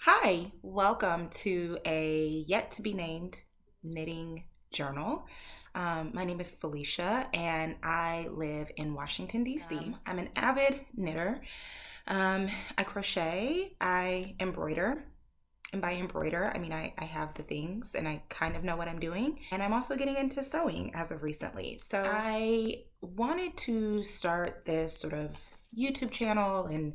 Hi, welcome to a yet to be named knitting journal. My name is Felicia and I live in Washington, D.C. I'm an avid knitter. I crochet, I embroider. And by embroider, I mean I have the things and I kind of know what I'm doing. And I'm also getting into sewing as of recently. So I wanted to start this sort of YouTube channel and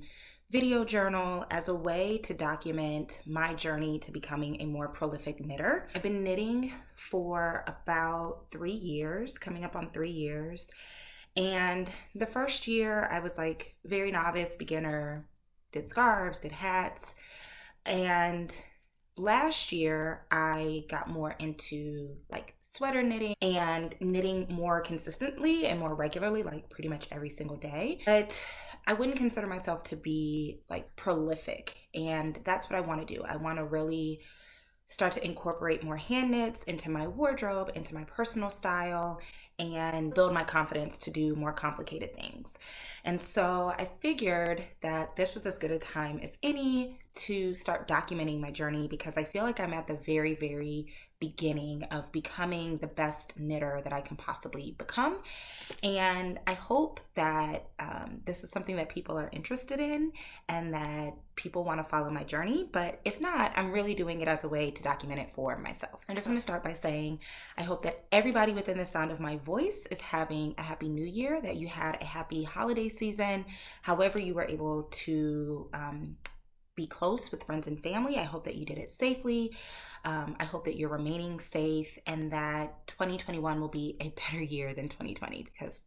video journal as a way to document my journey to becoming a more prolific knitter. I've been knitting for about 3 years, coming up on 3 years. And the first year I was like very novice, beginner, did scarves, did hats. And last year I got more into like sweater knitting and knitting more consistently and more regularly, like pretty much every single day. But I wouldn't consider myself to be like prolific, and that's what I want to do. I want to really start to incorporate more hand knits into my wardrobe, into my personal style, and build my confidence to do more complicated things. And so I figured that this was as good a time as any to start documenting my journey, because I feel like I'm at the very, very beginning of becoming the best knitter that I can possibly become. And I hope that this is something that people are interested in and that people want to follow my journey. But if not, I'm really doing it as a way to document it for myself. I just want to start by saying I hope that everybody within the sound of my voice is having a happy new year, that you had a happy holiday season, however you were able to be close with friends and family. I hope that you did it safely. I hope that you're remaining safe and that 2021 will be a better year than 2020, because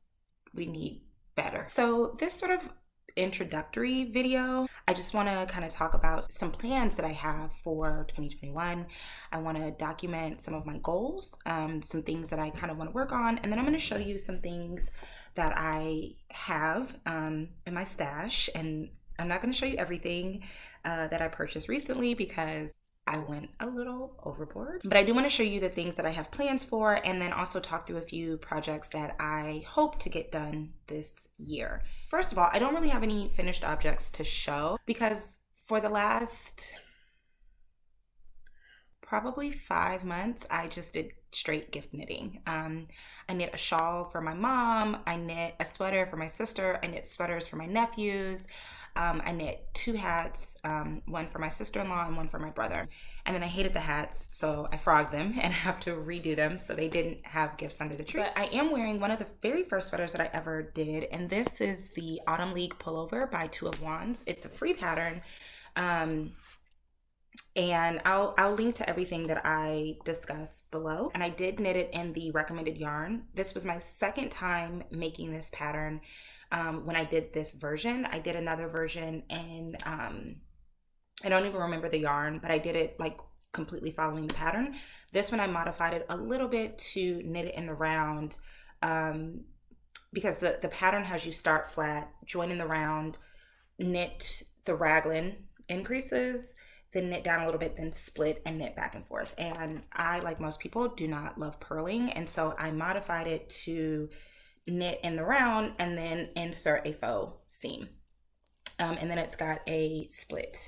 we need better. So this sort of introductory video, I just want to kind of talk about some plans that I have for 2021. I want to document some of my goals, some things that I kind of want to work on, and then I'm going to show you some things that I have in my stash. And I'm not going to show you everything that I purchased recently because I went a little overboard. But I do want to show you the things that I have plans for, and then also talk through a few projects that I hope to get done this year. First of all, I don't really have any finished objects to show because for the last probably 5 months, I just did straight gift knitting. I knit a shawl for my mom, I knit a sweater for my sister, I knit sweaters for my nephews, I knit 2 hats, one for my sister-in-law and one for my brother. And then I hated the hats, so I frogged them and have to redo them so they didn't have gifts under the tree. But I am wearing one of the very first sweaters that I ever did, and this is the Autumn League pullover by Two of Wands. It's a free pattern. And I'll link to everything that I discuss below. And I did knit it in the recommended yarn. This was my second time making this pattern. When I did this version, I did another version, and I don't even remember the yarn, but I did it like completely following the pattern. This one I modified it a little bit to knit it in the round, because the pattern has you start flat, join in the round, knit the raglan increases, then knit down a little bit, then split and knit back and forth. And I, like most people, do not love purling, and so I modified it to knit in the round and then insert a faux seam. And then it's got a split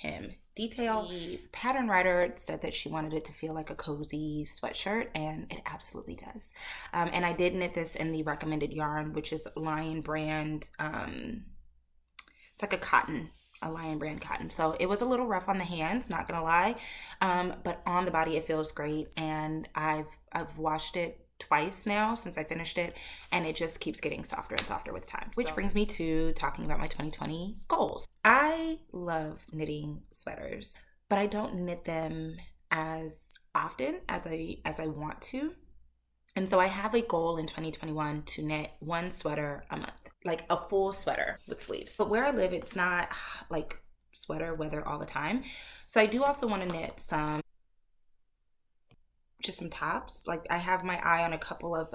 hem detail. The pattern writer said that she wanted it to feel like a cozy sweatshirt, and it absolutely does. And I did knit this in the recommended yarn, which is Lion brand. It's like a Lion brand cotton. So it was a little rough on the hands, not gonna lie, but on the body it feels great. And I've washed it twice now since I finished it, and it just keeps getting softer and softer with time. Which brings me to talking about my 2020 goals. I love knitting sweaters, but I don't knit them as often as I want to. And so I have a goal in 2021 to knit 1 sweater a month, like a full sweater with sleeves. But where I live, it's not like sweater weather all the time. So I do also want to knit some tops. Like I have my eye on a couple of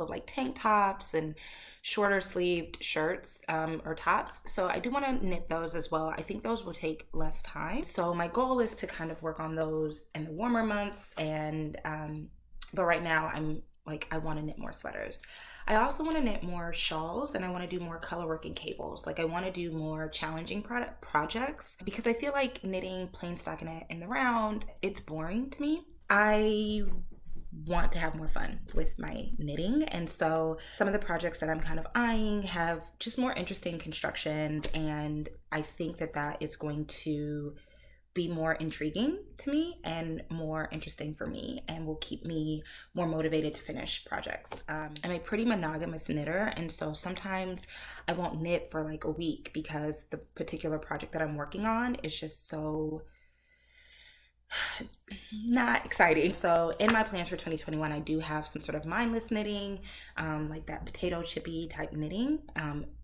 like tank tops and shorter sleeved shirts or tops. So I do want to knit those as well. I think those will take less time. So my goal is to kind of work on those in the warmer months, and but right now I'm like I want to knit more sweaters. I also want to knit more shawls, and I want to do more colorwork and cables. Like I want to do more challenging projects because I feel like knitting plain stockinette in the round, it's boring to me. I want to have more fun with my knitting, and so some of the projects that I'm kind of eyeing have just more interesting construction, and I think that that is going to be more intriguing to me and more interesting for me and will keep me more motivated to finish projects. I'm a pretty monogamous knitter, and so sometimes I won't knit for like a week because the particular project that I'm working on is just so not exciting. So in my plans for 2021, I do have some sort of mindless knitting, like that potato chippy type knitting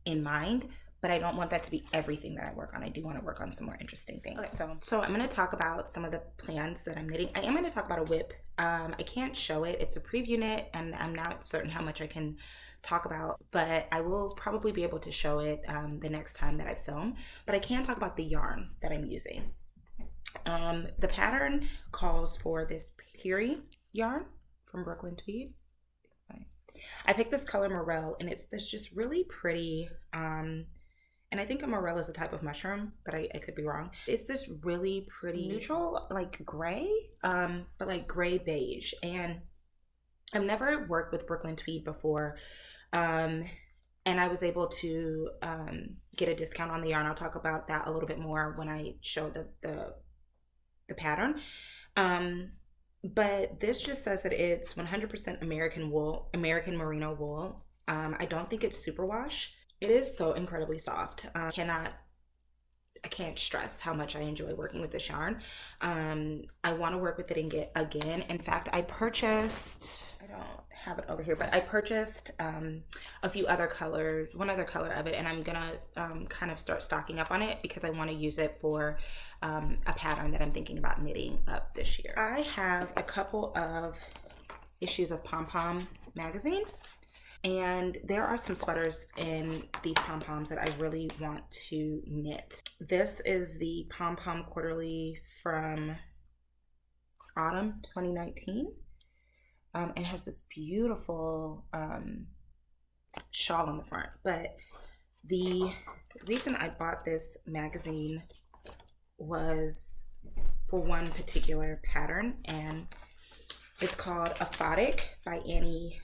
in mind. But I don't want that to be everything that I work on. I do want to work on some more interesting things. Okay. So I'm going to talk about some of the plans that I'm knitting. I am going to talk about a whip. I can't show it. It's a preview knit, and I'm not certain how much I can talk about, but I will probably be able to show it the next time that I film. But I can talk about the yarn that I'm using. The pattern calls for this Piri yarn from Brooklyn Tweed. I picked this color Morel, and it's this just really pretty, and I think a morel is a type of mushroom, but I could be wrong. It's this really pretty neutral, like gray, but like gray beige. And I've never worked with Brooklyn Tweed before. And I was able to get a discount on the yarn. I'll talk about that a little bit more when I show the pattern. But this just says that it's 100% American wool, American merino wool. I don't think it's superwash. It is so incredibly soft. I can't stress how much I enjoy working with this yarn. I want to work with it again. In fact, I don't have it over here, but I purchased a few other colors, one other color of it, and I'm gonna kind of start stocking up on it because I want to use it for a pattern that I'm thinking about knitting up this year. I have a couple of issues of Pom Pom magazine, and there are some sweaters in these Pom Poms that I really want to knit. This is the Pom Pom Quarterly from autumn 2019. It has this beautiful shawl on the front. But the reason I bought this magazine was for one particular pattern, and it's called Aphotic by Annie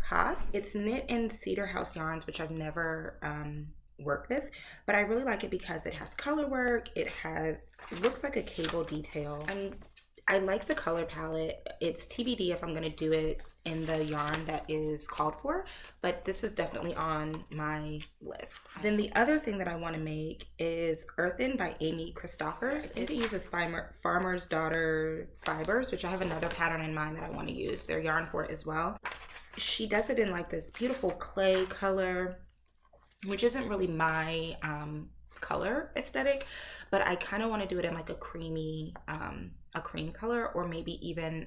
Haas. It's knit in Cedar House yarns, which I've never worked with, but I really like it because it has color work. It looks like a cable detail. I like the color palette. It's TBD if I'm going to do it in the yarn that is called for, but this is definitely on my list. Then the other thing that I want to make is Earthen by Amy Christophers. I think it uses Farmer's Daughter fibers, which I have another pattern in mind that I want to use their yarn for as well. She does it in like this beautiful clay color, which isn't really my color aesthetic, but I kind of want to do it in like a creamy, a cream color, or maybe even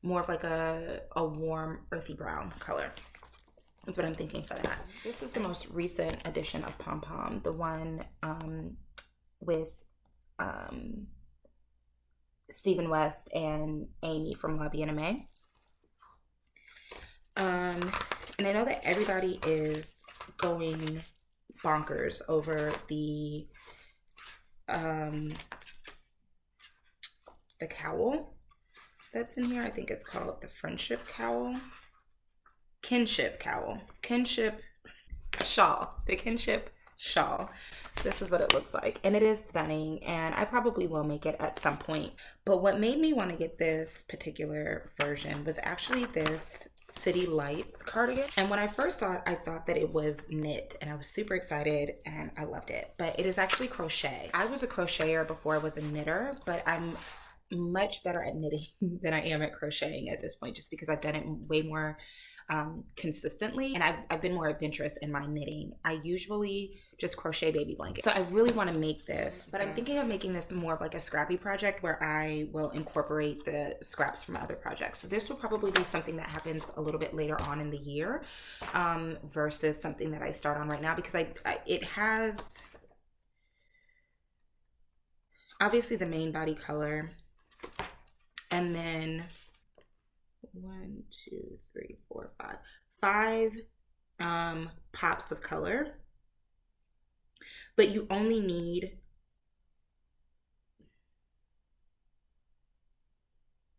more of like a warm earthy brown color. That's what I'm thinking for that. This is the most recent edition of Pom Pom, the one with Stephen West and Amy from La Bien-Aimée. And I know that everybody is going bonkers over the cowl that's in here. I think it's called the Kinship Cowl, Kinship Shawl, the Kinship Shawl. This is what it looks like, and it is stunning, and I probably will make it at some point. But what made me want to get this particular version was actually this City Lights cardigan. And when I first saw it, I thought that it was knit, and I was super excited and I loved it. But it is actually crochet. I was a crocheter before I was a knitter, but I'm much better at knitting than I am at crocheting at this point, just because I've done it way more consistently, and I've been more adventurous in my knitting. I usually just crochet baby blankets. So I really want to make this, but I'm thinking of making this more of like a scrappy project where I will incorporate the scraps from other projects. So this will probably be something that happens a little bit later on in the year versus something that I start on right now, because it has obviously the main body color, and then one, two, three, four, five pops of color, but you only need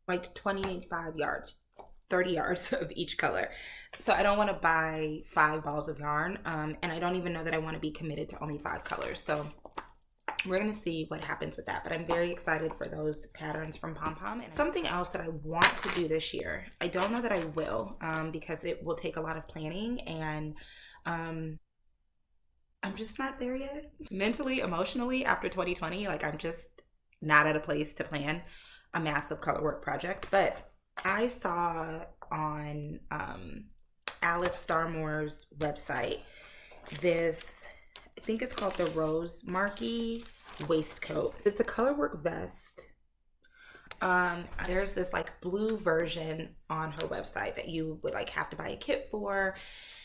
like 25 yards, 30 yards of each color. So I don't want to buy 5 balls of yarn, and I don't even know that I want to be committed to only 5 colors. So we're going to see what happens with that, but I'm very excited for those patterns from Pom Pom. Something else that I want to do this year, I don't know that I will, because it will take a lot of planning, and I'm just not there yet. Mentally, emotionally, after 2020, like I'm just not at a place to plan a massive colorwork project. But I saw on Alice Starmore's website this, I think it's called the Rose Marquee waistcoat. It's a colorwork vest. There's this like blue version on her website that you would like have to buy a kit for,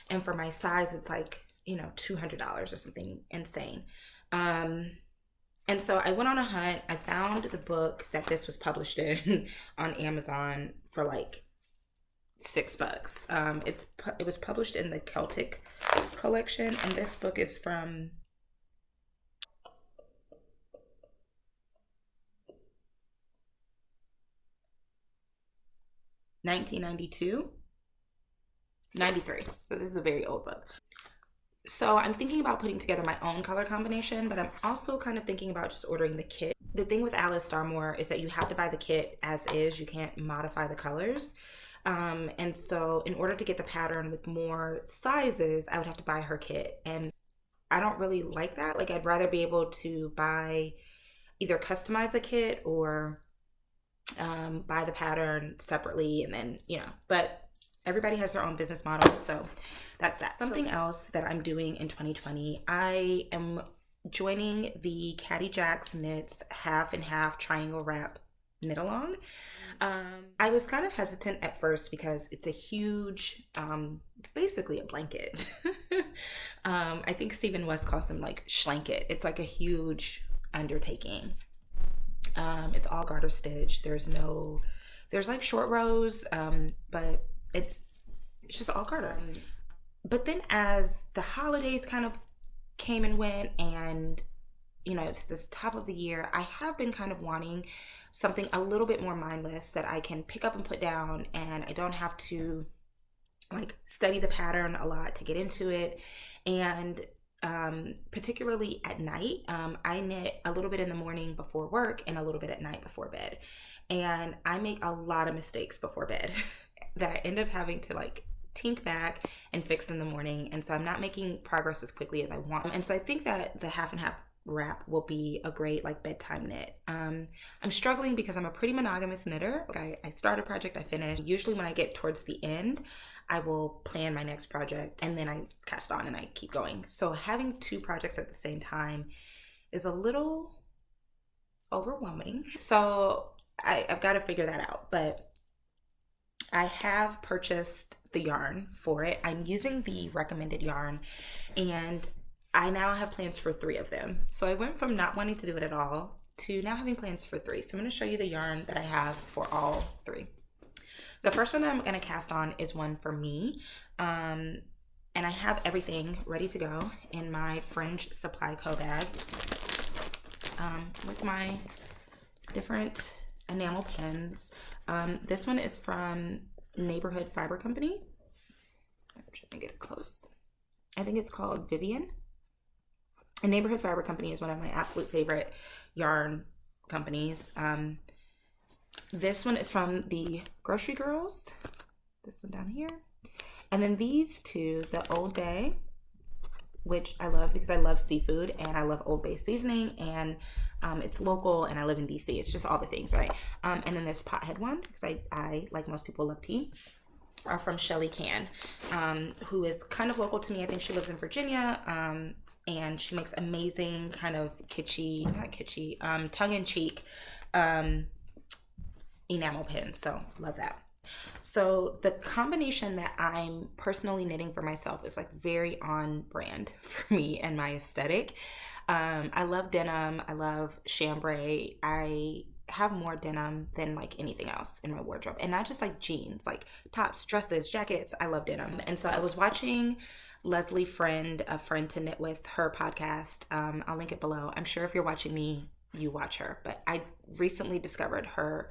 and for my size it's like, you know, $200 or something insane. And so I went on a hunt. I found the book that this was published in on Amazon for like $6. It was published in the Celtic collection, and this book is from 1992, 93. So this is a very old book. So I'm thinking about putting together my own color combination, but I'm also kind of thinking about just ordering the kit. The thing with Alice Starmore is that you have to buy the kit as is. You can't modify the colors. And so in order to get the pattern with more sizes, I would have to buy her kit. And I don't really like that. Like I'd rather be able to buy, either customize a kit or buy the pattern separately, and then, you know, but everybody has their own business model. So that's that. Something else that I'm doing in 2020, I am joining the Caddy Jacks Knits half and half triangle wrap knit along. I was kind of hesitant at first because it's a huge, basically a blanket. I think Stephen West calls them like schlanket. It's like a huge undertaking. It's all garter stitch. There's like short rows, but it's just all garter. But then as the holidays kind of came and went, and you know, it's this top of the year, I have been kind of wanting something a little bit more mindless that I can pick up and put down, and I don't have to like study the pattern a lot to get into it. And particularly at night, I knit a little bit in the morning before work and a little bit at night before bed, and I make a lot of mistakes before bed that I end up having to like tink back and fix in the morning, and so I'm not making progress as quickly as I want. And so I think that the half and half wrap will be a great like bedtime knit. I'm struggling because I'm a pretty monogamous knitter. I start a project, I finish. Usually when I get towards the end, I will plan my next project, and then I cast on and I keep going. So having 2 projects at the same time is a little overwhelming. So I've got to figure that out, but I have purchased the yarn for it. I'm using the recommended yarn, and I now have plans for 3 of them. So I went from not wanting to do it at all to now having plans for 3. So I'm going to show you the yarn that I have for all 3. The first one that I'm going to cast on is one for me. And I have everything ready to go in my Fringe Supply Co bag, with my different enamel pins. This one is from Neighborhood Fiber Company. I'm trying to get it close. I think it's called Vivian. And Neighborhood Fiber Company is one of my absolute favorite yarn companies. This one is from the Grocery Girls. This one down here. And then these 2, the Old Bay, which I love because I love seafood and I love Old Bay seasoning, and it's local and I live in DC. It's just all the things, right? And then this Pothead one, because I like most people, love tea, are from Shelly Can, who is kind of local to me. I think she lives in Virginia, and she makes amazing kind of kitschy, not kitschy, tongue-in-cheek enamel pins. So love that. So the combination that I'm personally knitting for myself is like very on brand for me and my aesthetic. I love denim. I love chambray. I have more denim than like anything else in my wardrobe, and not just like jeans, like tops, dresses, jackets. I love denim. And so I was watching Leslie Friend, a friend to knit with, her podcast. I'll link it below. I'm sure if you're watching me, you watch her, but I recently discovered her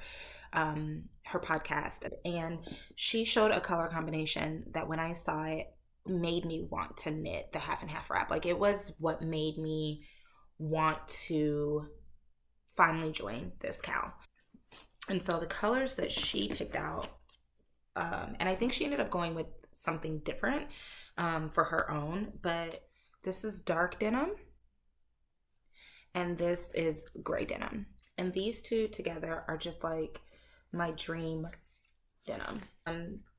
podcast, and she showed a color combination that when I saw it made me want to knit the half and half wrap. Like, it was what made me want to finally join this cow. And so the colors that she picked out, and I think she ended up going with something different for her own, but this is dark denim and this is gray denim. And these two together are just like my dream denim.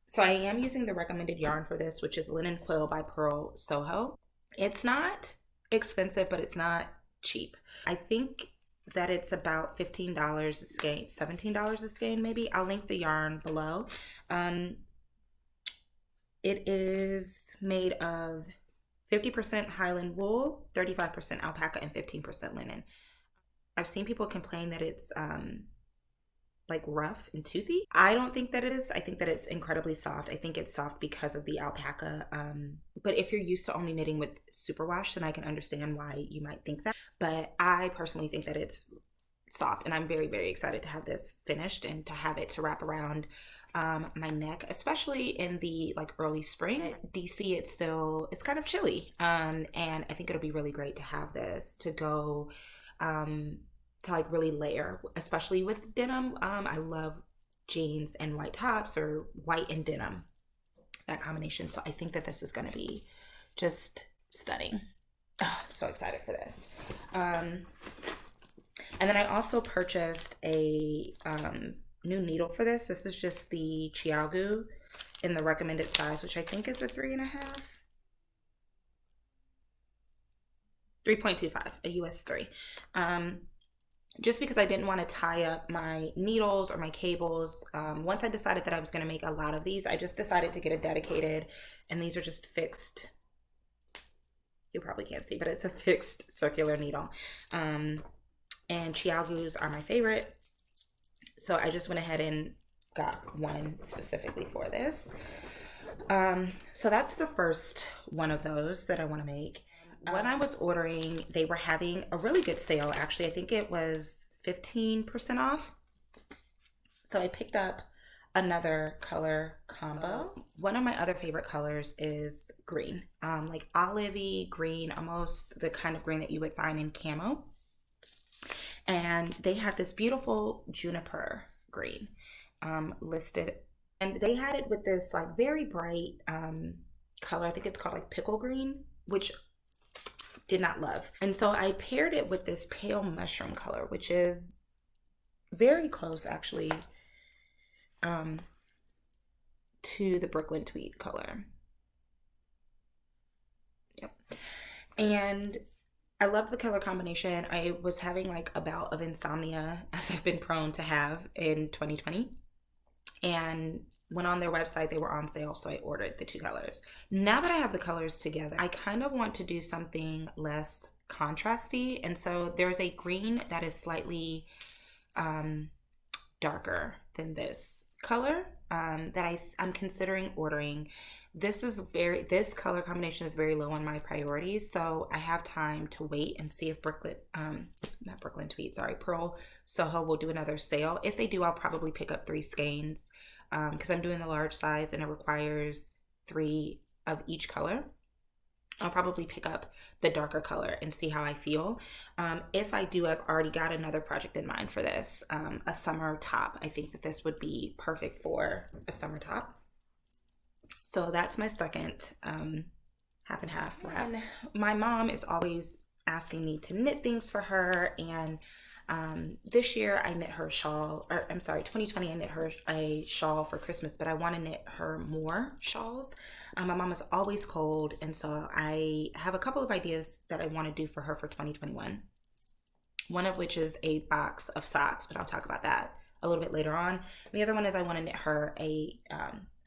So I am using the recommended yarn for this, which is Linen Quill by Pearl Soho. It's not expensive, but it's not cheap. I think that it's about $15 a skein, $17 a skein maybe. I'll link the yarn below. It is made of 50% Highland wool, 35% alpaca, and 15% linen. I've seen people complain that it's like rough and toothy. I don't think that it is. I think that it's incredibly soft. I think it's soft because of the alpaca. But if you're used to only knitting with superwash, then I can understand why you might think that. But I personally think that it's soft, and I'm very, very excited to have this finished and to have it to wrap around my neck, especially in the like early spring. DC, it's kind of chilly, and I think it'll be really great to have this to go to like really layer, especially with denim. I love jeans and white tops, or white and denim, that combination. So I think that this is going to be just stunning. Oh, I'm so excited for this. And then I also purchased a new needle for this. This is just the Chiaogu in the recommended size, which I think is a 3.25, a US 3. Just because I didn't want to tie up my needles or my cables. Once I decided that I was going to make a lot of these, I just decided to get a dedicated, and these are just fixed. You probably can't see, but it's a fixed circular needle. And Chiaogus are my favorite. So I just went ahead and got one specifically for this. So that's the first one of those that I want to make. When I was ordering, they were having a really good sale. Actually, I think it was 15% off. So I picked up another color combo. One of my other favorite colors is green, like olivey green, almost the kind of green that you would find in camo. And they had this beautiful juniper green listed, and they had it with this like very bright color. I think it's called like pickle green, which did not love. And so I paired it with this pale mushroom color, which is very close actually to the Brooklyn tweed color. Yep. And I love the color combination. I was having like a bout of insomnia, as I've been prone to have in 2020. And went on their website, they were on sale, so I ordered the two colors. Now that I have the colors together, I kind of want to do something less contrasty. And so there's a green that is slightly darker than this color that I'm considering ordering. This color combination is very low on my priorities, so I have time to wait and see if Pearl Soho will do another sale. If they do, I'll probably pick up 3 skeins because I'm doing the large size and it requires 3 of each color. I'll probably pick up the darker color and see how I feel. If I do, I've already got another project in mind for this, a summer top. I think that this would be perfect for a summer top. So that's my second half and half wrap. And my mom is always asking me to knit things for her, and this year I knit her a shawl, 2020 I knit her a shawl for Christmas, but I want to knit her more shawls. My mom is always cold, and so I have a couple of ideas that I want to do for her for 2021. One of which is a box of socks, but I'll talk about that a little bit later on. And the other one is I want to knit her a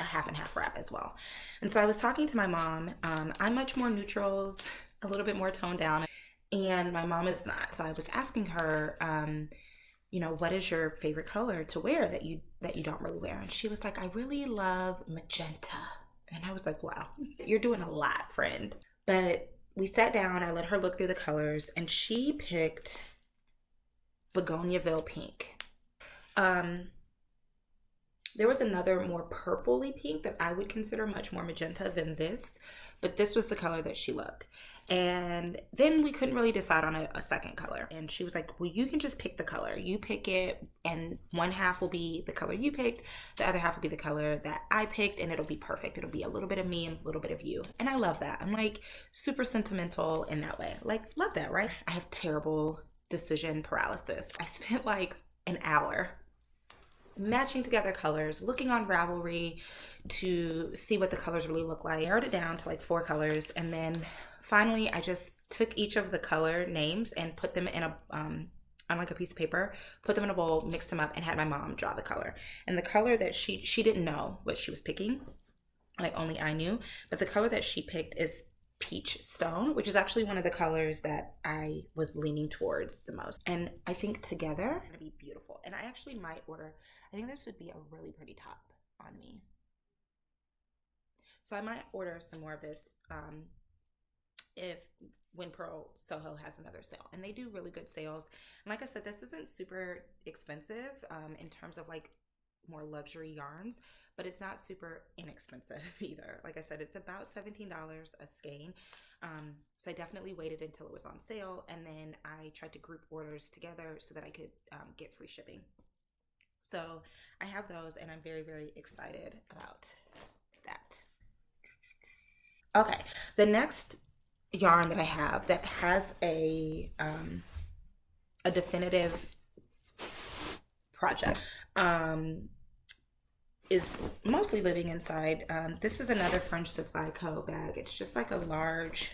half and half wrap as well. And so I was talking to my mom. I'm much more neutrals, a little bit more toned down, and my mom is not. So I was asking her, what is your favorite color to wear that you don't really wear? And she was like, I really love magenta. And I was like, wow, you're doing a lot, friend. But we sat down, I let her look through the colors, and she picked Begoniaville Pink. There was another more purpley pink that I would consider much more magenta than this, but this was the color that she loved. And then we couldn't really decide on a second color. And she was like, well, you can just pick the color. You pick it, and one half will be the color you picked. The other half will be the color that I picked, and it'll be perfect. It'll be a little bit of me and a little bit of you. And I love that. I'm like super sentimental in that way. Like, love that, right? I have terrible decision paralysis. I spent like an hour matching together colors, looking on Ravelry to see what the colors really look like. I narrowed it down to like 4 colors, and then finally I just took each of the color names and put them in a on like a piece of paper, put them in a bowl, mixed them up, and had my mom draw the color. And the color that she didn't know what she was picking, like only I knew, but the color that she picked is Peach Stone, which is actually one of the colors that I was leaning towards the most. And I think together it's gonna be beautiful. And I actually might order, I think this would be a really pretty top on me. So I might order some more of this when Pearl Soho has another sale. And they do really good sales. And like I said, this isn't super expensive in terms of like more luxury yarns, but it's not super inexpensive either. Like I said, it's about $17 a skein. So I definitely waited until it was on sale, and then I tried to group orders together so that I could get free shipping. So I have those, and I'm very, very excited about that. Okay, the next yarn that I have that has a definitive project is mostly living inside. This is another French Supply Co. bag. It's just like a large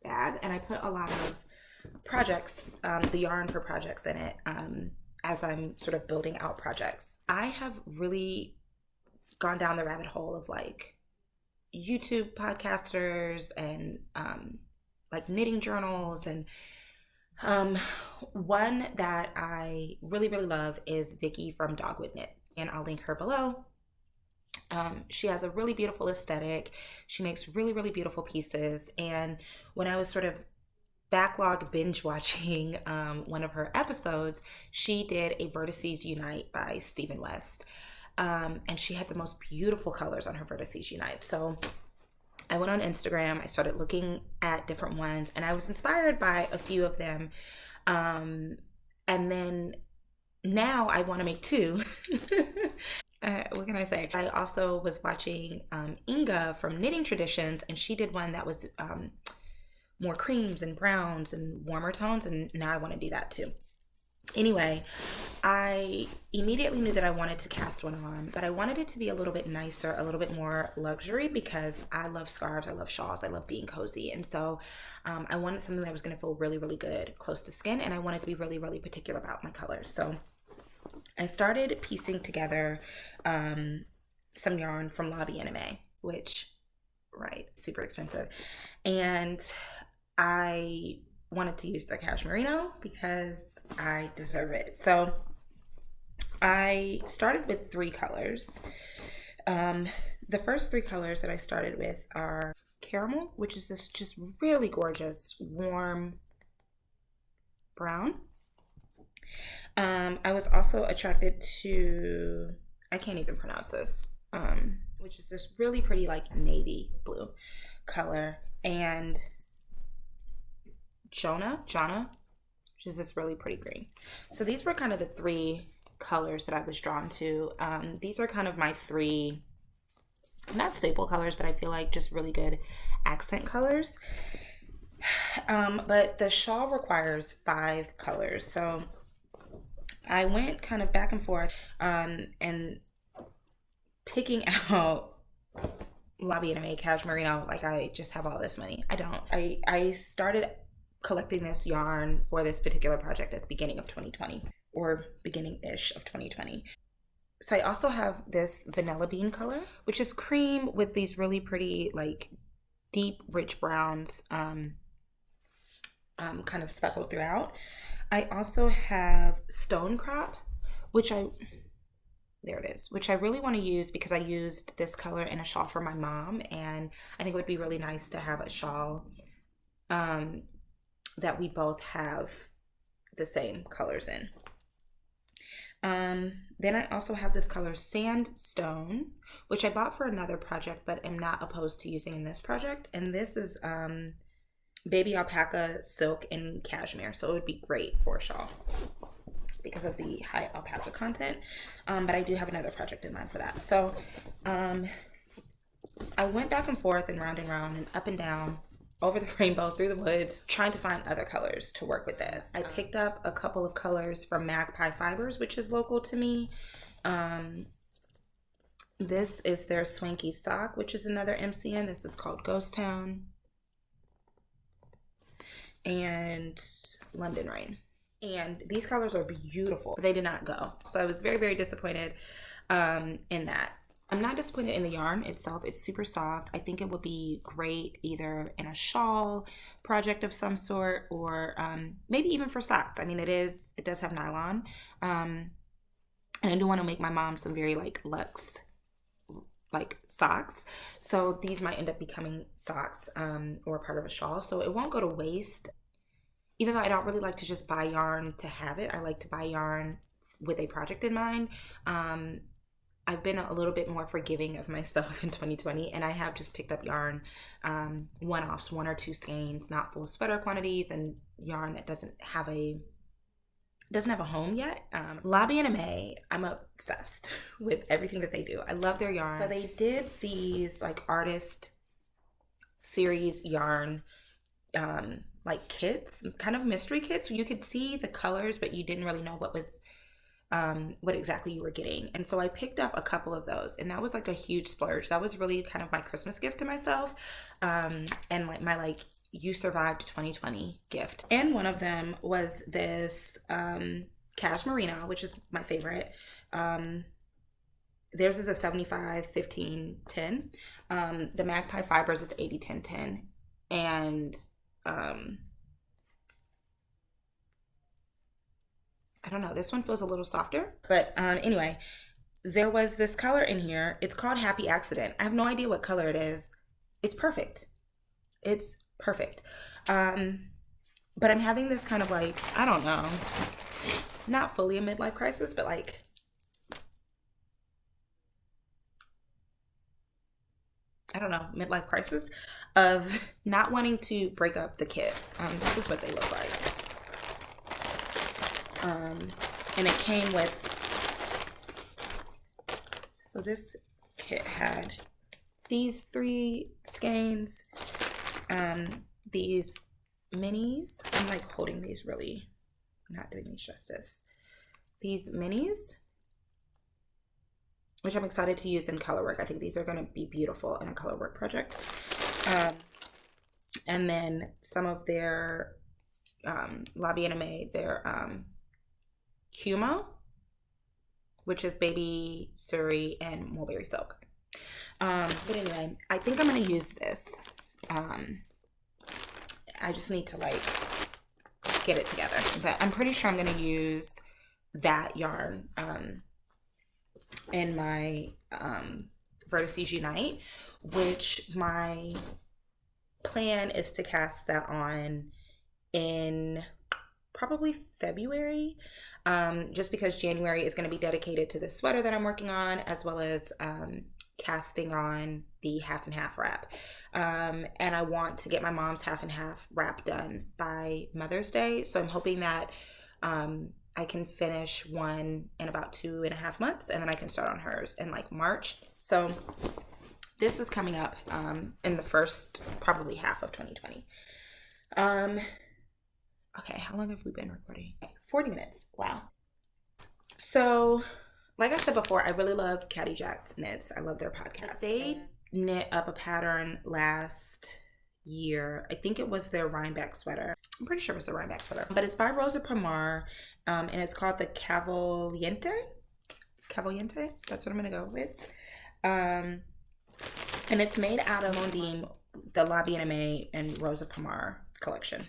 bag, and I put a lot of projects, the yarn for projects in it as I'm sort of building out projects. I have really gone down the rabbit hole of like YouTube podcasters and like knitting journals, and one that I really, really love is Vicky from Dogwood Knit, and I'll link her below. She has a really beautiful aesthetic. She makes really, really beautiful pieces. And when I was sort of backlog binge watching one of her episodes, she did a Vertices Unite by Stephen West. And she had the most beautiful colors on her Vertices Unite. So I went on Instagram, I started looking at different ones, and I was inspired by a few of them. And then now I want to make 2. What can I say? I also was watching Inga from Knitting Traditions, and she did one that was more creams and browns and warmer tones, and now I want to do that too. Anyway, I immediately knew that I wanted to cast one on, but I wanted it to be a little bit nicer, a little bit more luxury, because I love scarves, I love shawls, I love being cozy. And so I wanted something that was going to feel really, really good close to skin, and I wanted to be really, really particular about my colors. So I started piecing together some yarn from Lobby Anime, which, right, super expensive. And I wanted to use their cashmerino because I deserve it. So I started with 3 colors. The first 3 colors that I started with are caramel, which is this just really gorgeous warm brown. I was also attracted to, I can't even pronounce this, which is this really pretty like navy blue color, and Jonna, which is this really pretty green. So these were kind of the 3 colors that I was drawn to. These are kind of my 3, not staple colors, but I feel like just really good accent colors. But the shawl requires 5 colors. So I went kind of back and forth and picking out Lobby Anime cashmerino. Like, I just have all this money. I don't. I started collecting this yarn for this particular project at the beginning of 2020, or beginning-ish of 2020. So I also have this vanilla bean color, which is cream with these really pretty like deep rich browns kind of speckled throughout. I also have Stone Crop, which there it is, which I really want to use because I used this color in a shawl for my mom, and I think it would be really nice to have a shawl that we both have the same colors in. Then I also have this color Sandstone, which I bought for another project, but am not opposed to using in this project. And this is baby alpaca, silk, and cashmere, so it would be great for a shawl because of the high alpaca content. But I do have another project in mind for that. So I went back and forth and round and up and down over the rainbow, through the woods, trying to find other colors to work with this. I picked up a couple of colors from Magpie Fibers, which is local to me. This is their Swanky Sock, which is another MCN. This is called Ghost Town. And London Rain. And these colors are beautiful, but they did not go. So I was very, very disappointed in that. I'm not disappointed in the yarn itself. It's super soft. I think it would be great either in a shawl project of some sort, or maybe even for socks. I mean, it does have nylon. And I do want to make my mom some very luxe socks. So these might end up becoming socks or part of a shawl. So it won't go to waste. Even though I don't really like to just buy yarn to have it, I like to buy yarn with a project in mind. I've been a little bit more forgiving of myself in 2020, and I have just picked up yarn, one-offs, 1 or 2 skeins, not full sweater quantities, and yarn that doesn't have a home yet. Lobby and May, I'm obsessed with everything that they do. I love their yarn. So they did these artist series yarn kits, kind of mystery kits, where you could see the colors, but you didn't really know what exactly you were getting. And so I picked up a couple of those, and that was a huge splurge. That was really kind of my Christmas gift to myself, and my you survived 2020 gift. And one of them was this Cashmerino, which is my favorite. Theirs is a 75-15-10. The Magpie Fibers is 80-10-10, and I don't know, this one feels a little softer, but anyway, there was this color in here. It's called Happy Accident. I have no idea what color it is. It's perfect. It's perfect. But I'm having this kind of I don't know, not fully a midlife crisis, but I don't know, midlife crisis of not wanting to break up the kit. This is what they look like. And it came with, so this kit had these 3 skeins, these minis. I'm holding these really, not doing these justice. These minis, which I'm excited to use in Colorwork. I think these are going to be beautiful in a Colorwork project. And then some of their Lobby and May, their Cumo, which is Baby Surrey and Mulberry Silk. But anyway, I think I'm going to use this. I just need to get it together. But I'm pretty sure I'm going to use that yarn in my Vertices Unite, which my plan is to cast that on in probably February, just because January is going to be dedicated to the sweater that I'm working on, as well as casting on the half and half wrap. And I want to get my mom's half and half wrap done by Mother's Day. So I'm hoping that I can finish one in about 2.5 months, and then I can start on hers in March. So this is coming up in the first probably half of 2020. Okay, how long have we been recording? 40 minutes. Wow. So, like I said before, I really love Caddy Jack's Knits. I love their podcast. They knit up a pattern last year. I think it was their Rhinebeck sweater. I'm pretty sure it was the Rhinebeck sweater. But it's by Rosa Pomar, and it's called the Cavaliente. Cavaliente? That's what I'm going to go with. And it's made out of Mondim, the Lobby and May and Rosa Pomar collection.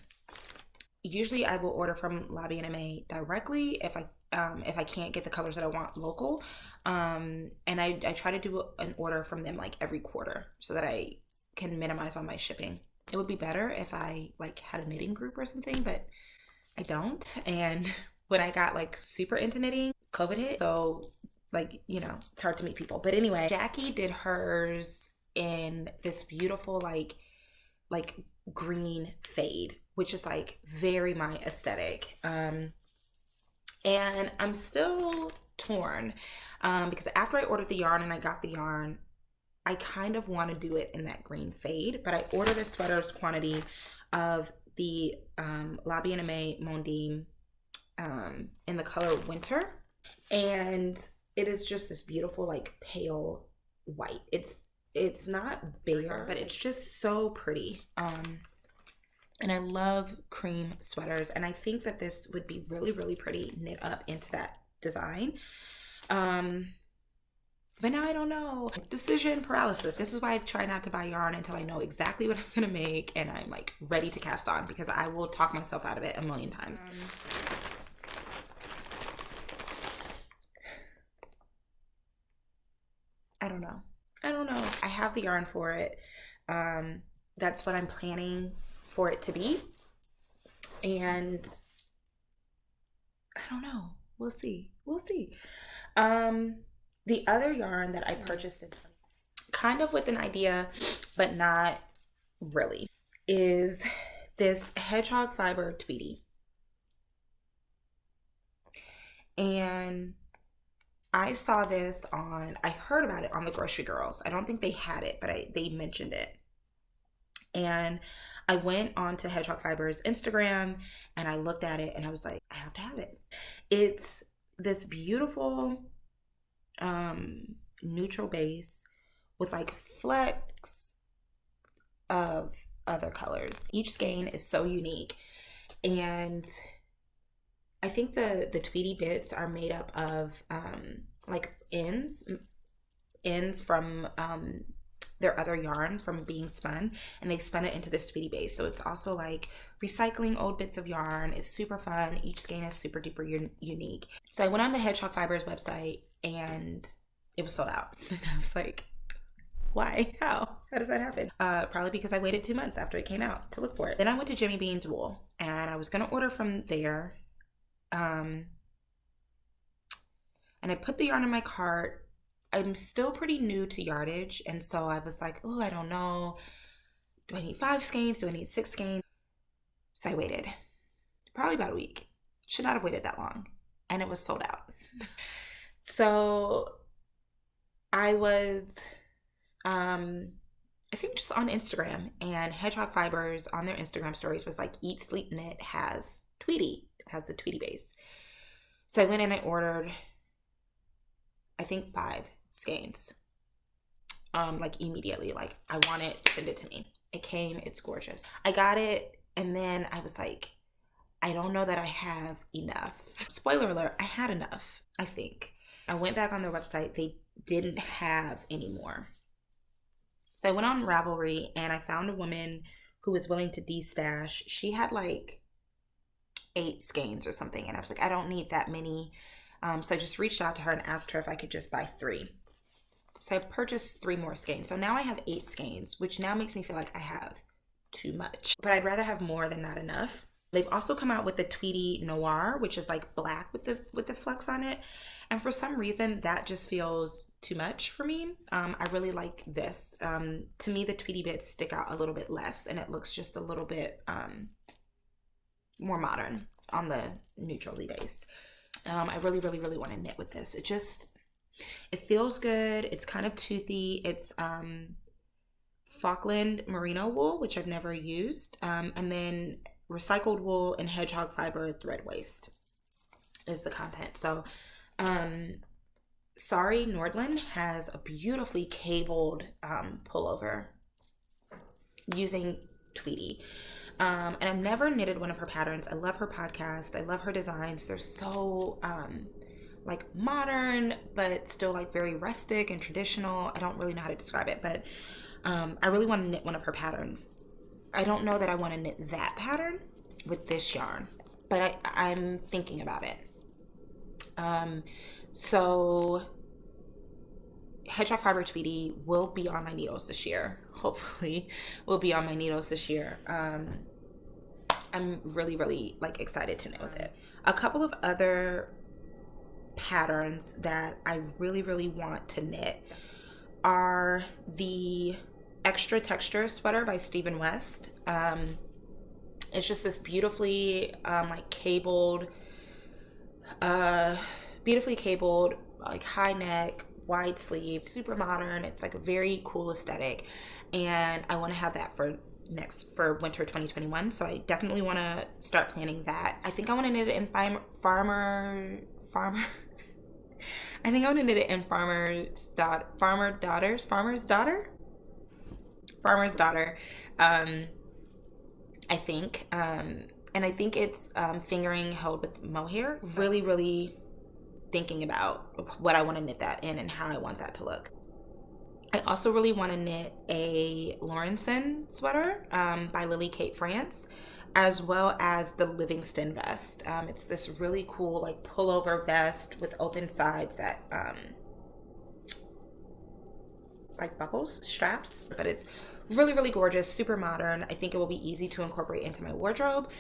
usually I will order from Lobby NMA directly if I can't get the colors that I want local. And I try to do an order from them like every quarter so that I can minimize on my shipping. It would be better if I like had a knitting group or something, but I don't. And when I got like super into knitting, COVID hit. So like, it's hard to meet people. But anyway, Jackie did hers in this beautiful like green fade, which is like very my aesthetic. And I'm still torn because after I ordered the yarn and I got the yarn, I kind of want to do it in that green fade, but I ordered a sweater's quantity of the Lobby NMA Mondim in the color Winter, and it is just this beautiful like pale white. It's not bare, but it's just so pretty. And I love cream sweaters, and I think that this would be really, really pretty knit up into that design. But now I don't know. Decision paralysis. This is why I try not to buy yarn until I know exactly what I'm gonna make and I'm like ready to cast on, because I will talk myself out of it a million times. I don't know. I have the yarn for it. That's what I'm planning for it to be. And I don't know. We'll see. The other yarn that I purchased kind of with an idea, but not really, is this Hedgehog Fiber Tweety. And I saw this I heard about it on the Grocery Girls. I don't think they had it, but they mentioned it. And I went on to Hedgehog Fibers Instagram and I looked at it and I was like, I have to have it. It's this beautiful neutral base with like flecks of other colors. Each skein is so unique, and I think the Tweety bits are made up of like ends from their other yarn from being spun, and they spun it into this Tweety base. So it's also like recycling old bits of yarn. Is super fun. Each skein is super duper unique. So I went on the Hedgehog Fibers website and it was sold out. And I was like, why? How does that happen? Probably because I waited 2 months after it came out to look for it. Then I went to Jimmy Bean's Wool and I was gonna order from there. And I put the yarn in my cart. I'm still pretty new to yardage, and so I was like, oh, I don't know. Do I need 5 skeins? Do I need 6 skeins? So I waited probably about a week. Should not have waited that long. And it was sold out. So I was, I think just on Instagram, and Hedgehog Fibers on their Instagram stories was like, Eat, Sleep, Knit has Tweety. It has the Tweety base. So I went and I ordered, I think 5 skeins, like immediately. Like, I want it, send it to me. It came, it's gorgeous. I got it, and then I was like, I don't know that I have enough. Spoiler alert, I had enough, I think. I went back on their website, they didn't have any more. So I went on Ravelry and I found a woman who was willing to de-stash. She had like 8 skeins or something, and I was like, I don't need that many. So I just reached out to her and asked her if I could just buy 3. So I purchased 3 more skeins. So now I have 8 skeins, which now makes me feel like I have too much. But I'd rather have more than not enough. They've also come out with the Tweety Noir, which is like black with the flecks on it. And for some reason, that just feels too much for me. I really like this. To me, the Tweety bits stick out a little bit less, and it looks just a little bit more modern on the neutrally base. I really, really, really want to knit with this. It feels good. It's kind of toothy. It's Falkland merino wool, which I've never used. And then recycled wool and hedgehog fiber thread waist is the content. So Sorry Nordland has a beautifully cabled pullover using Tweety. And I've never knitted one of her patterns. I love her podcast. I love her designs. They're so like modern, but still like very rustic and traditional. I don't really know how to describe it, but I really want to knit one of her patterns. I don't know that I want to knit that pattern, with this yarn, but I'm thinking about it. So Hedgehog Fiber Tweety will be on my needles this year. Hopefully will be on my needles this year. I'm really, really like excited to knit with it. A couple of other patterns that I really, really want to knit are the Extra Texture sweater by Stephen West. It's just this beautifully like beautifully cabled, like high neck, wide sleeve, super modern. It's like a very cool aesthetic, and I want to have that for winter 2021. So I definitely want to start planning that. I think I want to knit it in farmer. I think I want to knit it in farmer's daughter. I think, and I think it's fingering held with mohair. So really, really thinking about what I want to knit that in and how I want that to look. I also really want to knit a Laurenson sweater by Lily Kate France, as well as the Livingston vest. It's this really cool like pullover vest with open sides that like buckles, straps, but it's really, really gorgeous, super modern. I think it will be easy to incorporate into my wardrobe,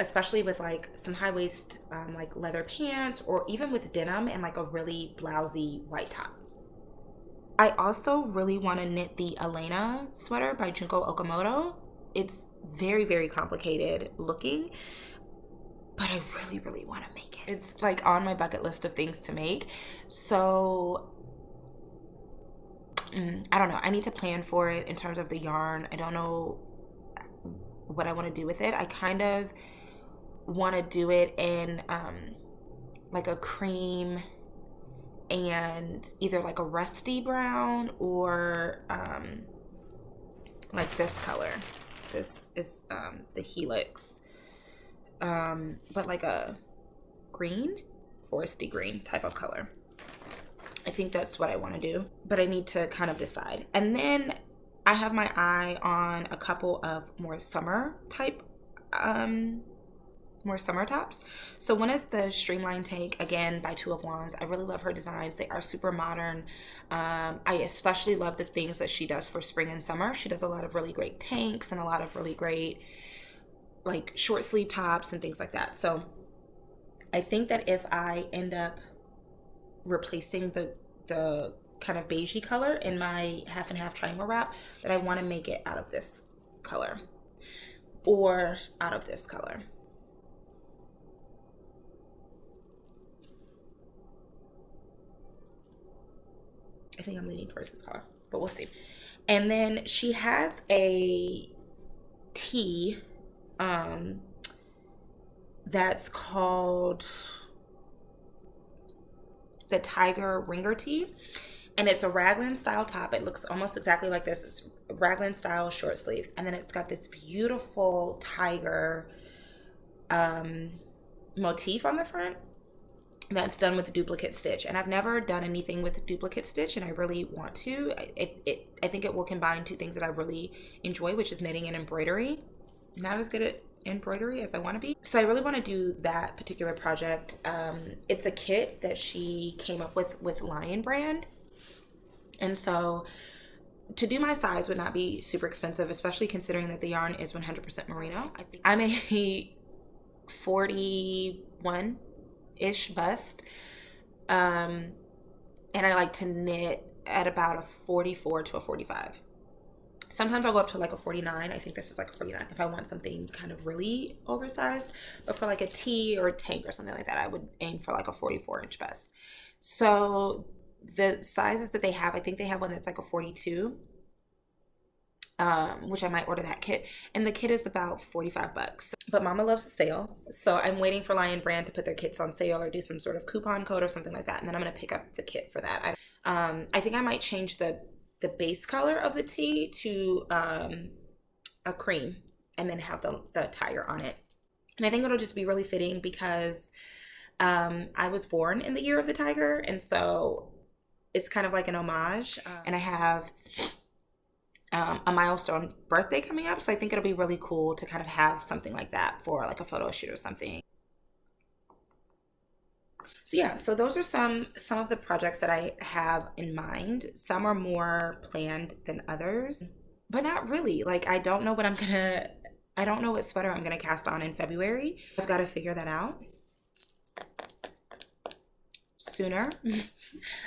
especially with like some high waist like leather pants, or even with denim and like a really blousy white top. I also really want to knit the Elena sweater by Junko Okamoto. It's very, very complicated looking, but I really, really want to make it. It's like on my bucket list of things to make. So I don't know. I need to plan for it in terms of the yarn. I don't know what I want to do with it. I kind of want to do it in like a cream and either like a rusty brown or like this color. This is the Helix, but like a green, foresty green type of color. I think that's what I want to do, but I need to kind of decide. And then I have my eye on a couple of more summer type, more summer tops. So one is the Streamline Tank, again by Two of Wands. I really love her designs. They are super modern. I especially love the things that she does for spring and summer. She does a lot of really great tanks and a lot of really great like short sleeve tops and things like that. So I think that if I end up replacing the kind of beigey color in my half and half triangle wrap, that I want to make it out of this color or out of this color. I think I'm leaning towards this color, but we'll see. And then she has a tee that's called the Tiger Ringer tee, and it's a raglan style top. It looks almost exactly like this. It's raglan style short sleeve, and then it's got this beautiful tiger motif on the front that's done with duplicate stitch. And I've never done anything with duplicate stitch, and I really want to. I think it will combine two things that I really enjoy, which is knitting and embroidery. Not as good at embroidery as I want to be. So I really want to do that particular project. It's a kit that she came up with Lion Brand. And so to do my size would not be super expensive, especially considering that the yarn is 100% merino. I think I'm a 41-ish bust. And I like to knit at about a 44 to a 45. Sometimes I'll go up to like a 49. I think this is like a 49 if I want something kind of really oversized. But for like a tee or a tank or something like that, I would aim for like a 44-inch bust. So the sizes that they have, I think they have one that's like a 42, which I might order that kit. And the kit is about $45. But Mama loves a sale. So I'm waiting for Lion Brand to put their kits on sale or do some sort of coupon code or something like that. And then I'm going to pick up the kit for that. I think I might change the base color of the tee to a cream and then have the tiger on it. And I think it'll just be really fitting because I was born in the year of the tiger, and so it's kind of like an homage. And I have a milestone birthday coming up. So I think it'll be really cool to kind of have something like that for like a photo shoot or something. So yeah, so those are some of the projects that I have in mind. Some are more planned than others, but not really. Like I don't know what sweater I'm gonna cast on in February. I've got to figure that out sooner,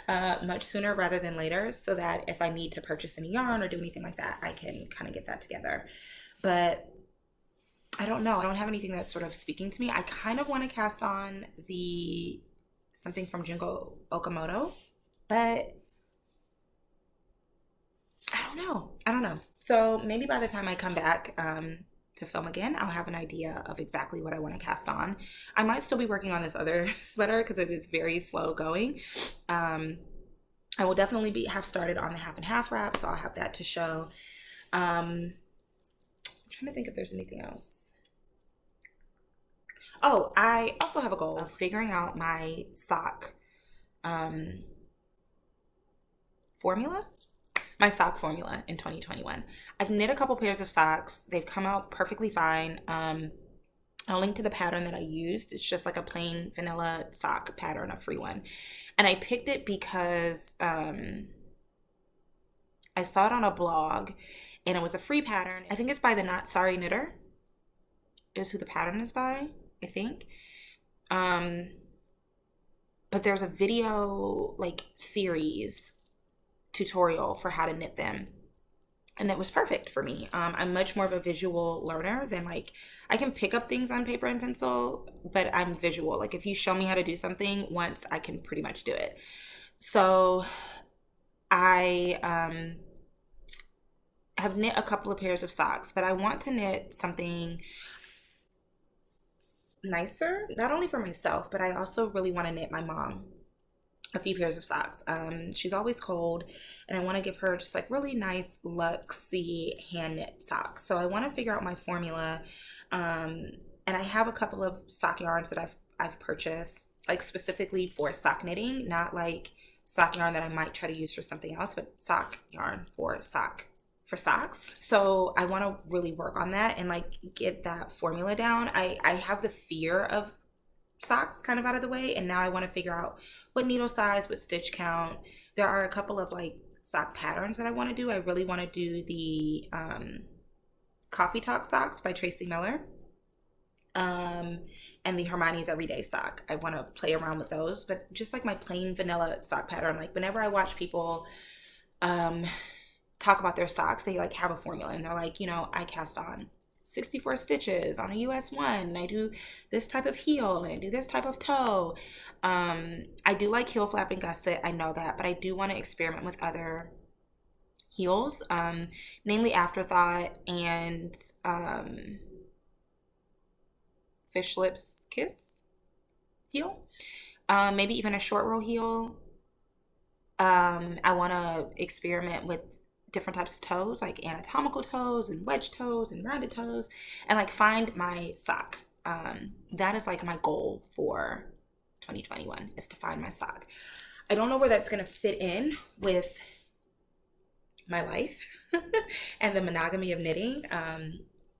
much sooner rather than later, so that if I need to purchase any yarn or do anything like that, I can kind of get that together. But I don't know. I don't have anything that's sort of speaking to me. I kind of want to cast on the something from Junko Okamoto, but I don't know. I don't know. So maybe by the time I come back to film again, I'll have an idea of exactly what I want to cast on. I might still be working on this other sweater because it is very slow going. I will definitely have started on the half and half wrap, so I'll have that to show. I'm trying to think if there's anything else. Oh, I also have a goal of figuring out my sock formula. My sock formula in 2021. I've knit a couple pairs of socks. They've come out perfectly fine. I'll link to the pattern that I used. It's just like a plain vanilla sock pattern, a free one. And I picked it because I saw it on a blog and it was a free pattern. I think it's by the Not Sorry Knitter is who the pattern is by, I think. But there's a video like series tutorial for how to knit them, and it was perfect for me. I'm much more of a visual learner than like I can pick up things on paper and pencil, but I'm visual. Like if you show me how to do something once, I can pretty much do it. So I have knit a couple of pairs of socks, but I want to knit something nicer, not only for myself, but I also really want to knit my mom a few pairs of socks. She's always cold, and I want to give her just like really nice luxy hand knit socks. So I want to figure out my formula, and I have a couple of sock yarns that I've purchased like specifically for sock knitting, not like sock yarn that I might try to use for something else, but sock yarn for socks. So I want to really work on that and like get that formula down. I have the fear of socks kind of out of the way, and now I want to figure out what needle size, what stitch count. There are a couple of like sock patterns that I want to do. I really want to do the Coffee Talk socks by Tracy Miller, and the Hermione's Everyday sock. I want to play around with those, but just like my plain vanilla sock pattern, like whenever I watch people talk about their socks, they like have a formula and they're like, you know, I cast on 64 stitches on a US 1, and I do this type of heel and I do this type of toe. I do like heel flap and gusset, I know that, but I do want to experiment with other heels, namely Afterthought and Fish Lips Kiss heel, maybe even a short row heel. I want to experiment with different types of toes, like anatomical toes and wedge toes and rounded toes, and like find my sock. That is like my goal for 2021, is to find my sock. I don't know where that's going to fit in with my life and the monogamy of knitting.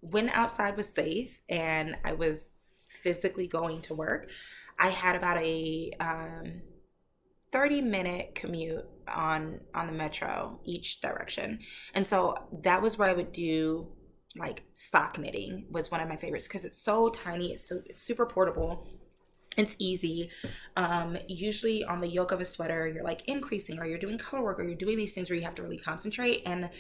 When outside was safe and I was physically going to work, I had about a 30-minute commute on the metro each direction, and so that was where I would do like sock knitting. Was one of my favorites because it's so tiny, it's super portable, it's easy. Usually on the yoke of a sweater you're like increasing, or you're doing color work, or you're doing these things where you have to really concentrate. And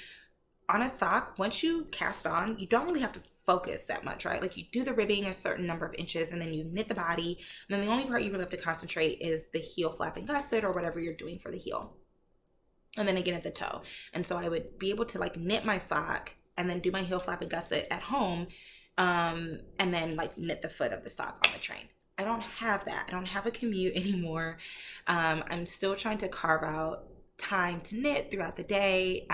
on a sock, once you cast on, you don't really have to focus that much, right? Like you do the ribbing a certain number of inches and then you knit the body, and then the only part you really have to concentrate is the heel flap and gusset or whatever you're doing for the heel, and then again at the toe. And so I would be able to like knit my sock and then do my heel flap and gusset at home, and then like knit the foot of the sock on the train. I don't have that. I don't have a commute anymore. I'm still trying to carve out time to knit throughout the day.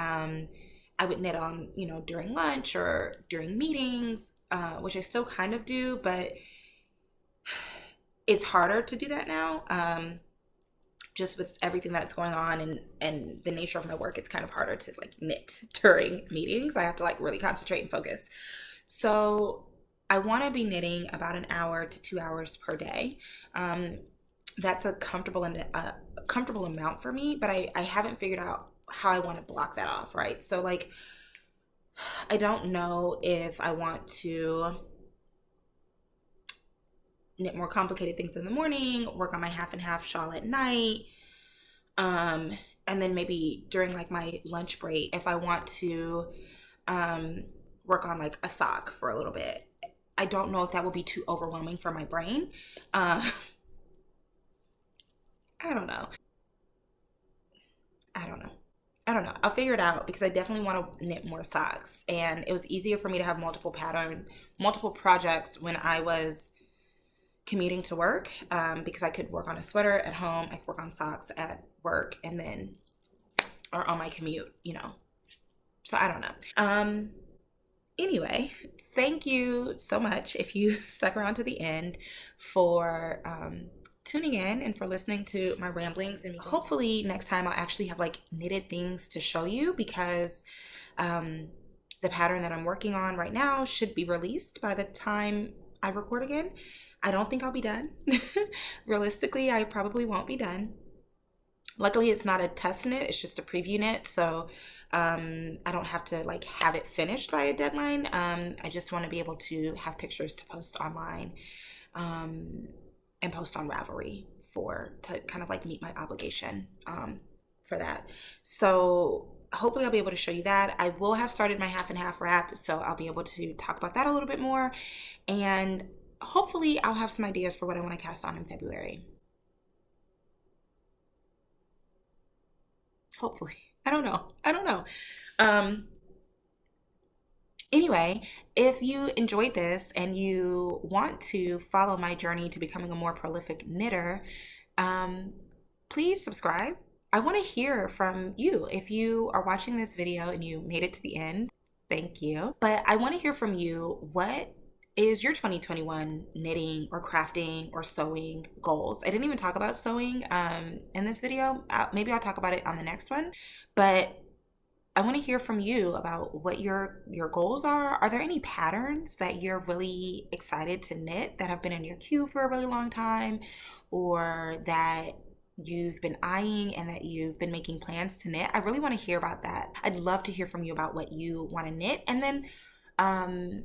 I would knit on, you know, during lunch or during meetings, which I still kind of do, but it's harder to do that now, just with everything that's going on and the nature of my work, it's kind of harder to like knit during meetings. I have to like really concentrate and focus. So I want to be knitting about an hour to 2 hours per day. That's a comfortable amount for me, but I haven't figured out how I want to block that off, right? So like, I don't know if I want to knit more complicated things in the morning, work on my half and half shawl at night, and then maybe during like my lunch break, if I want to work on like a sock for a little bit. I don't know if that will be too overwhelming for my brain. I don't know. I'll figure it out because I definitely want to knit more socks. And it was easier for me to have multiple projects when I was commuting to work, because I could work on a sweater at home, I could work on socks at work, and then, or on my commute, you know. So I don't know. Anyway, thank you so much if you stuck around to the end for tuning in and for listening to my ramblings. And hopefully next time I'll actually have like knitted things to show you, because the pattern that I'm working on right now should be released by the time I record again. I don't think I'll be done. Realistically, I probably won't be done. Luckily, it's not a test knit, it's just a preview knit, so I don't have to like have it finished by a deadline. I just want to be able to have pictures to post online, and post on Ravelry to kind of like meet my obligation for that. So hopefully I'll be able to show you that. I will have started my half and half wrap, so I'll be able to talk about that a little bit more, and hopefully I'll have some ideas for what I want to cast on in February. Hopefully. I don't know. Anyway, if you enjoyed this and you want to follow my journey to becoming a more prolific knitter, please subscribe. I want to hear from you. If you are watching this video and you made it to the end, thank you. But I want to hear from you. What is your 2021 knitting or crafting or sewing goals? I didn't even talk about sewing in this video. Maybe I'll talk about it on the next one. But I want to hear from you about what your goals are. Are there any patterns that you're really excited to knit that have been in your queue for a really long time, or that you've been eyeing and that you've been making plans to knit? I really want to hear about that. I'd love to hear from you about what you want to knit. And then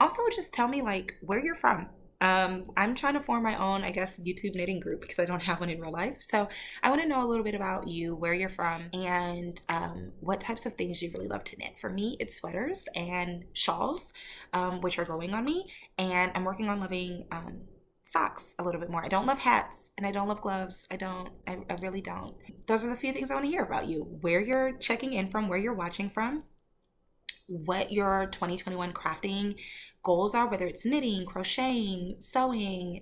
also just tell me like where you're from. I'm trying to form my own, I guess, YouTube knitting group because I don't have one in real life. So I want to know a little bit about you, where you're from, and what types of things you really love to knit. For me, it's sweaters and shawls, which are growing on me. And I'm working on loving socks a little bit more. I don't love hats and I don't love gloves. I really don't. Those are the few things I want to hear about you. Where you're checking in from, where you're watching from, what your 2021 crafting goals are, whether it's knitting, crocheting, sewing,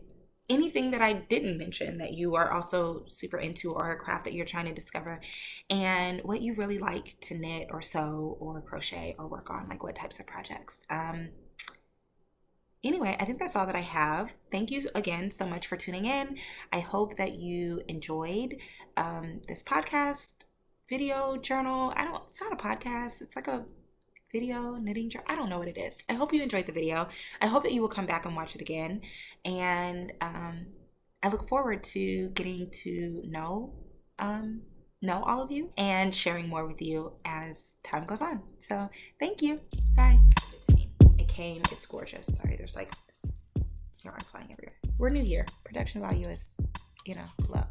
anything that I didn't mention that you are also super into, or a craft that you're trying to discover, and what you really like to knit or sew or crochet or work on, like what types of projects. Anyway, I think that's all that I have. Thank you again so much for tuning in. I hope that you enjoyed this podcast, video, journal. It's not a podcast. It's like a video knitting journal. I don't know what it is. I hope you enjoyed the video. I hope that you will come back and watch it again. And I look forward to getting to know all of you and sharing more with you as time goes on. So thank you. Bye. It's gorgeous. Sorry, there's like yarn flying everywhere. We're new here. Production value is, low.